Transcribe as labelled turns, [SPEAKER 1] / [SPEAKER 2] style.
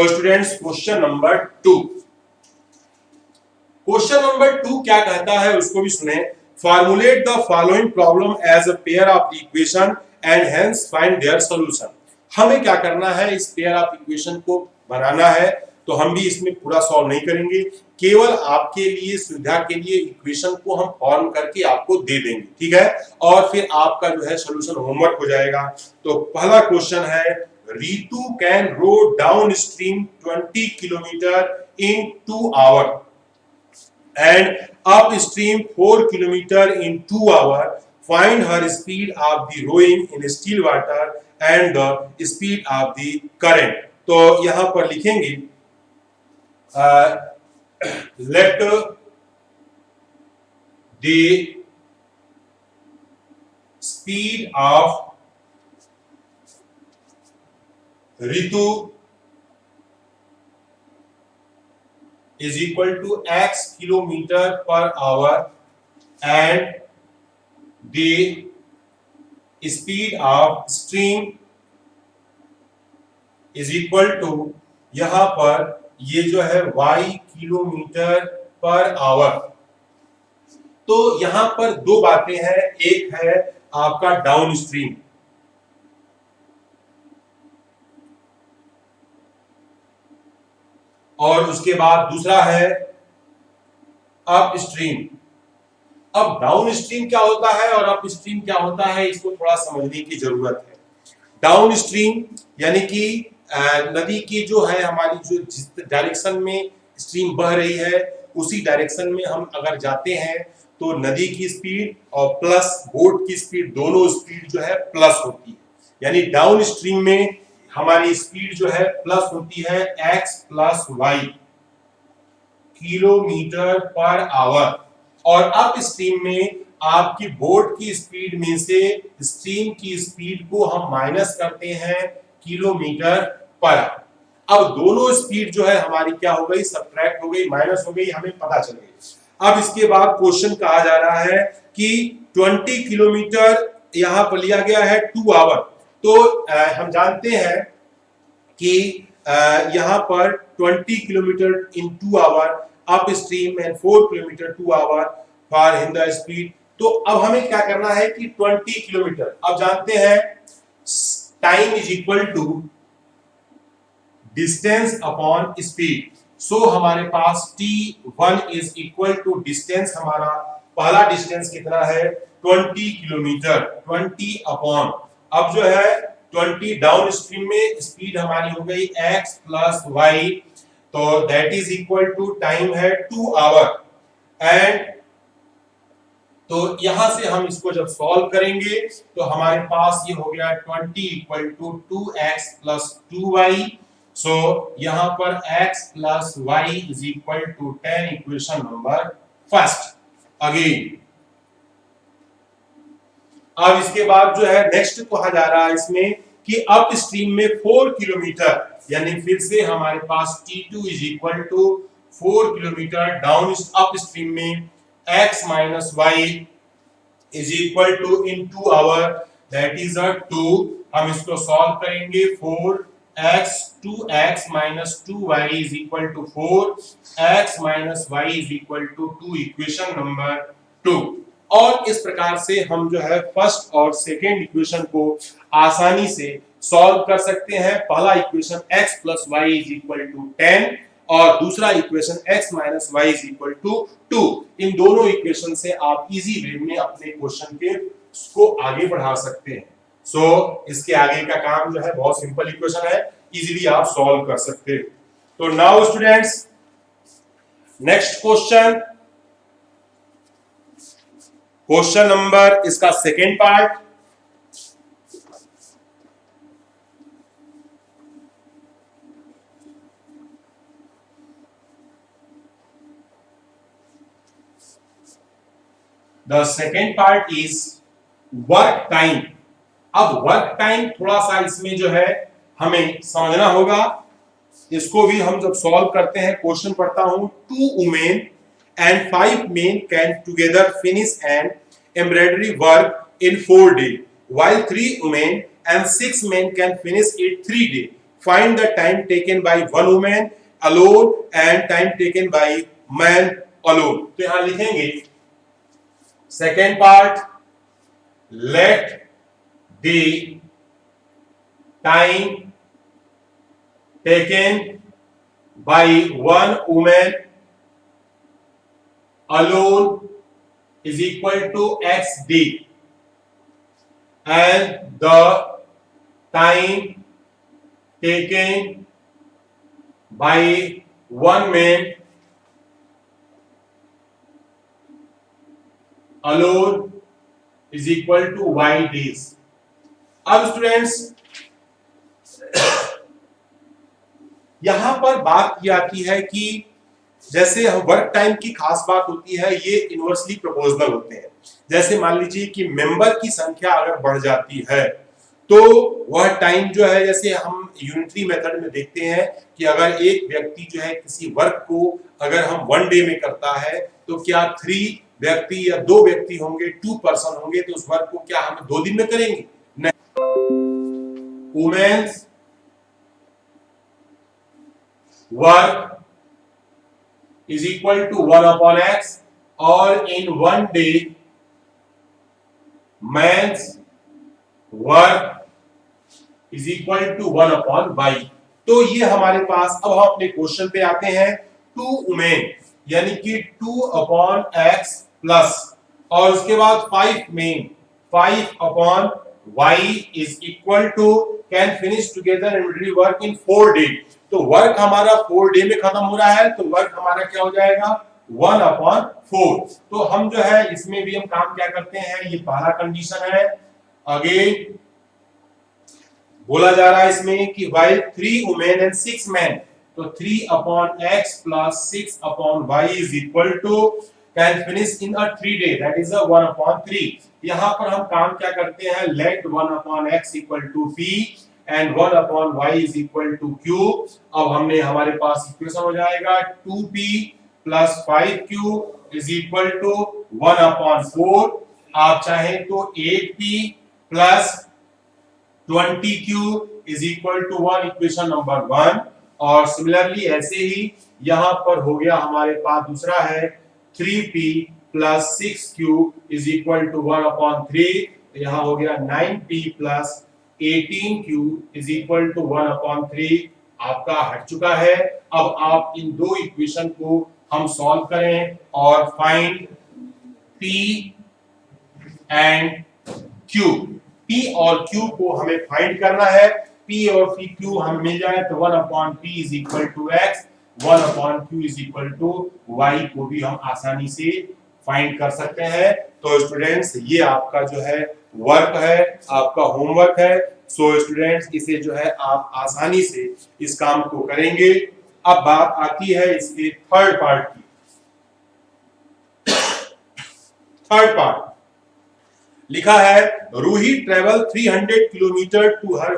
[SPEAKER 1] तो students question number two क्या कहता है उसको भी सुने। Formulate the following problem as a pair of equation and hence find their solution. हमें क्या करना है, इस पेयर ऑफ इक्वेशन को बनाना है। तो हम भी इसमें पूरा सॉल्व नहीं करेंगे, केवल आपके लिए सुविधा के लिए इक्वेशन को हम फॉर्म करके आपको दे देंगे, ठीक है। और फिर आपका जो है सॉल्यूशन होमवर्क हो जाएगा। तो पहला क्वेश्चन है, Ritu can row downstream 20 kilometer in 2 hours and upstream 4 kilometer in 2 hours. Find her speed of the rowing in still water and the speed of the current. तो यहां पर लिखेंगे let the speed of Ritu is equal to x kilometer per hour and the speed of stream is equal to, यहां पर ये जो है y kilometre per our. तो यहां पर दो बातें हैं, एक है आपका डाउन स्ट्रीम और उसके बाद दूसरा है अप स्ट्रीम। अब डाउन स्ट्रीम क्या होता है और अप स्ट्रीम क्या होता है, इसको थोड़ा समझने की जरूरत है। डाउन स्ट्रीम यानी कि नदी की जो है हमारी जो जिस डायरेक्शन में स्ट्रीम बह रही है उसी डायरेक्शन में हम अगर जाते हैं तो नदी की स्पीड और प्लस बोट की स्पीड, दोनों स्पीड जो है प्लस होती है। यानी डाउन स्ट्रीम में हमारी स्पीड जो है प्लस होती है x plus y kilometre per hour, और अप स्ट्रीम में आपकी बोट की स्पीड में से स्ट्रीम की स्पीड को हम माइनस करते हैं किलोमीटर पर। अब दोनों स्पीड जो है हमारी क्या हो गई, सब्ट्रैक्ट हो गई, माइनस हो गई, हमें पता चल गई। अब इसके बाद क्वेश्चन कहा जा रहा है कि 20 किलोमीटर यहां पर लिया गया है 2 आवर। तो हम जानते हैं कि यहां पर 20 kilometre in 2 hour up stream and 4 kilometre 2 hour for in the speed. तो अब हमें क्या करना है कि 20 किलोमीटर, अब जानते हैं time is equal to distance upon speed. So हमारे पास t1 is equal to distance, हमारा पहला डिस्टेंस कितना है 20 किलोमीटर, 20 अपॉन, अब जो है 20 डाउन स्ट्रीम में स्पीड हमारी हो गई x प्लस वाई, तो that is equal to time है 2 आवर। एंड तो यहां से हम इसको जब सॉल्व करेंगे तो हमारे पास ये हो गया 20 equal to 2x plus 2y। सो यहां पर x plus y is equal to 10, equation number first. Again अब इसके बाद जो है नेक्स्ट कहा जा रहा है इसमें कि अप स्ट्रीम में 4 किलोमीटर, यानी फिर से हमारे पास t2 is equal to 4 kilometre down upstream में x minus y is equal to in 2 hour, that is a 2। हम इसको सॉल्व करेंगे, 4x 2x minus 2y is equal to 4x minus y is equal to 2, equation number 2। और इस प्रकार से हम जो है फर्स्ट और सेकेंड इक्वेशन को आसानी से सॉल्व कर सकते हैं। पहला equation x plus y is equal to 10 और दूसरा equation x minus y is equal to 2। इन दोनों इक्वेशन से आप इजी वे में अपने क्वेश्चन के को आगे बढ़ा सकते हैं। सो इसके आगे का काम जो है बहुत सिंपल इक्वेशन है, इजीली आप सॉल्व कर सकते हैं। तो now students next question, question number इसका second part. The second part is work time. अब वर्क टाइम थोड़ा सा इसमें जो है हमें समझना होगा, इसको भी हम जब सॉल्व करते हैं क्वेश्चन पढ़ता हूं, 2 women and 5 men can together finish an embroidery work in 4 days, while 3 women and 6 men can finish it 3 days. Find the time taken by one woman alone and time taken by man alone. तो यहां लिखेंगे second part, let the time taken by one woman alone is equal to xd and the time taken by one man alone is equal to y days। अब students यहां पर बात की आती है कि जैसे वर्क टाइम की खास बात होती है, ये इनवर्सली प्रोपोर्शनल होते हैं। जैसे मान लीजिए कि मेंबर की संख्या अगर बढ़ जाती है तो वह टाइम जो है, जैसे हम यूनिटरी मेथड में देखते हैं कि अगर एक व्यक्ति जो है किसी वर्क को अगर हम वन डे में करता है तो क्या 3 व्यक्ति या 2 व्यक्ति होंगे, 2 पर्सन होंगे, तो उस वर्क को क्या हम 2 दिन में करेंगे? नहीं। Women's work is equal to 1 upon x, or in one day man's work is equal to 1 upon y। तो ये हमारे पास, अब हम अपने क्वेश्चन पे आते हैं। 2 वुमेन यानी कि 2 अपॉन x प्लस और उसके बाद 5 main 5 upon y is equal to can finish together and will work in 4 days। तो वर्क हमारा 4 डे में खत्म हो रहा है, तो वर्क हमारा क्या हो जाएगा 1 अपॉन 4। तो हम जो है इसमें भी हम काम क्या करते हैं, ये पहला कंडीशन है। अगेन बोला जा रहा है इसमें कि while 3 women and 6 men, तो 3 upon x plus 6 upon y is equal to can finish in a 3 day, that is a 1 upon 3। यहां पर हम काम क्या करते हैं, let 1 upon x equal to p and 1 upon y is equal to q। अब हमने हमारे पास इक्वेशन हो जाएगा 2p plus 5q is equal to 1 upon 4। आप चाहें तो 8p plus 20q is equal to 1, equation number 1। और सिमिलरली ऐसे ही यहां पर हो गया हमारे पास दूसरा है 3p plus 6q is equal to 1 upon 3। यहां हो गया 9p plus 18q is equal to 1 upon 3। आपका हट चुका है। अब आप इन दो इक्वेशन को हम सॉल्व करें और find p and q। p और q को हमें फाइंड करना है। p और q हम मिल जाए तो 1 upon p is equal to x, 1 upon q is equal to y को भी हम आसानी से फाइंड कर सकते हैं। तो स्टूडेंट्स ये आपका जो है वर्क है, आपका होमवर्क है। सो स्टूडेंट्स इसे जो है आप आसानी से इस काम को करेंगे। अब बात आती है इसके थर्ड पार्ट की। थर्ड पार्ट लिखा है Ruhi travel 300 kilometre to her